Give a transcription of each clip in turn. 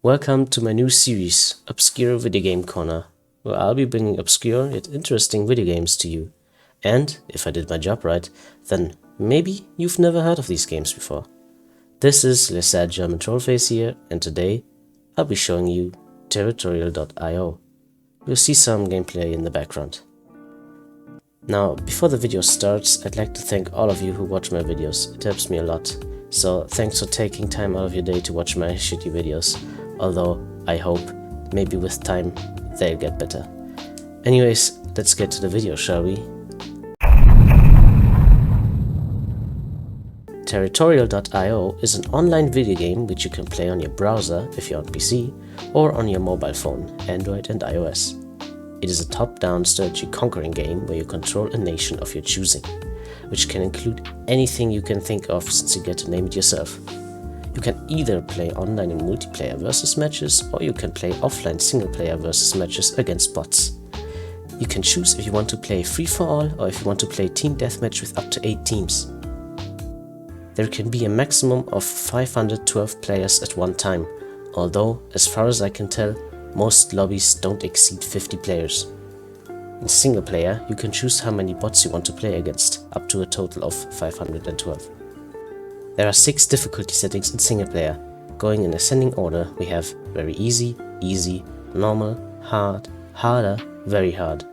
Welcome to my new series, Obscure Videogame Corner, where I'll be bringing obscure yet interesting video games to you. And, if I did my job right, then maybe you've never heard of these games before. This is Le Sad German Trollface here, and today I'll be showing you Territorial.io. You'll see some gameplay in the background. Now, before the video starts, I'd like to thank all of you who watch my videos. It helps me a lot. So thanks for taking time out of your day to watch my shitty videos. Although I hope maybe with time they'll get better. Anyways, let's get to the video, shall we? Territorial.io is an online video game which you can play on your browser if you're on PC or on your mobile phone, Android and iOS. It is a top-down strategy conquering game where you control a nation of your choosing, which can include anything you can think of since you get to name it yourself. You can either play online in multiplayer versus matches, or you can play offline single-player versus matches against bots. You can choose if you want to play free-for-all or if you want to play team deathmatch with up to 8 teams. There can be a maximum of 512 players at one time, although, as far as I can tell, most lobbies don't exceed 50 players. In single player, you can choose how many bots you want to play against, up to a total of 512. There are 6 difficulty settings in single player. Going in ascending order, we have very easy, easy, normal, hard, harder, very hard.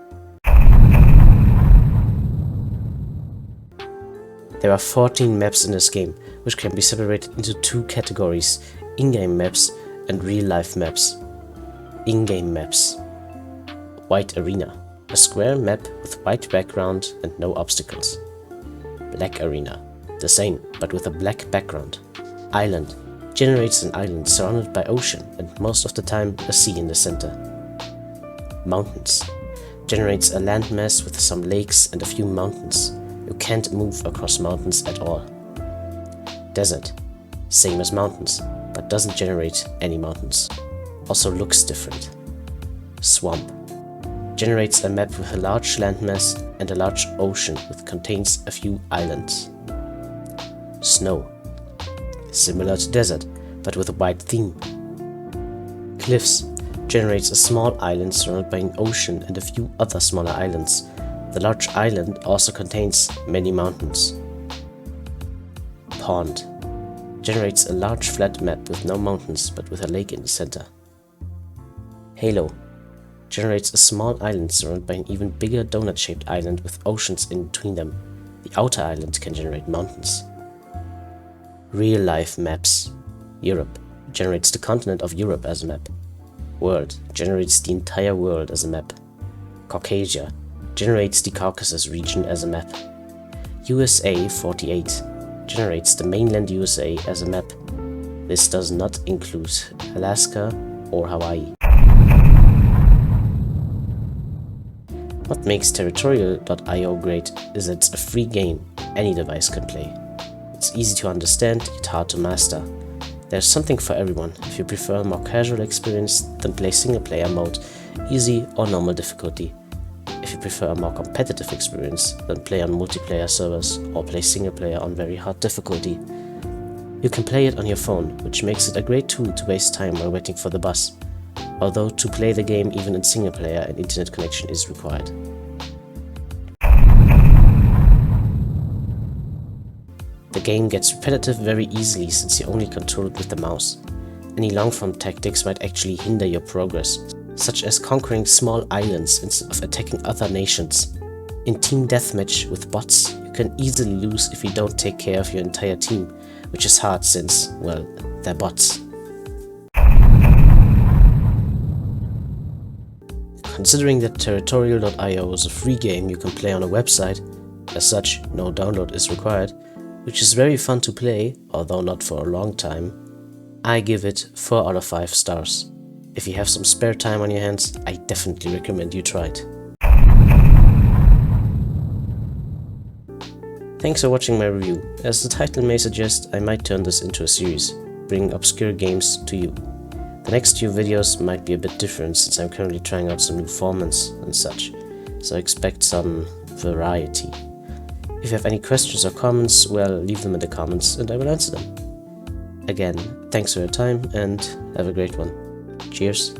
There are 14 maps in this game, which can be separated into 2 categories: in-game maps and real-life maps. In-game maps. White Arena. A square map with white background and no obstacles. Black Arena. The same, but with a black background. Island. Generates an island surrounded by ocean and most of the time a sea in the center. Mountains. Generates a landmass with some lakes and a few mountains. You can't move across mountains at all. Desert. Same as mountains, but doesn't generate any mountains. Also looks different. Swamp. Generates a map with a large landmass and a large ocean which contains a few islands. Snow. Similar to desert, but with a wide theme. Cliffs. Generates a small island surrounded by an ocean and a few other smaller islands. The large island also contains many mountains. Pond. Generates a large flat map with no mountains but with a lake in the center. Halo. Generates a small island surrounded by an even bigger donut-shaped island with oceans in between them. The outer island can generate mountains. Real-life maps. Europe. Generates the continent of Europe as a map. World. Generates the entire world as a map. Caucasia. Generates the Caucasus region as a map. USA 48. Generates the mainland USA as a map. This does not include Alaska or Hawaii. What makes Territorial.io great is that it's a free game any device can play. It's easy to understand, yet hard to master. There's something for everyone. If you prefer a more casual experience, then play single player mode, easy or normal difficulty. If you prefer a more competitive experience, then play on multiplayer servers or play single player on very hard difficulty. You can play it on your phone, which makes it a great tool to waste time while waiting for the bus. Although to play the game even in single player an internet connection is required. The game gets repetitive very easily since you only control it with the mouse. Any long-form tactics might actually hinder your progress, such as conquering small islands instead of attacking other nations. In team deathmatch with bots, you can easily lose if you don't take care of your entire team, which is hard since, well, they're bots. Considering that Territorial.io is a free game you can play on a website, as such no download is required, which is very fun to play, although not for a long time, I give it 4 out of 5 stars. If you have some spare time on your hands, I definitely recommend you try it. Thanks for watching my review. As the title may suggest, I might turn this into a series, bringing obscure games to you. The next few videos might be a bit different since I'm currently trying out some new formats and such, so expect some variety. If you have any questions or comments, well, leave them in the comments and I will answer them. Again, thanks for your time and have a great one. Cheers.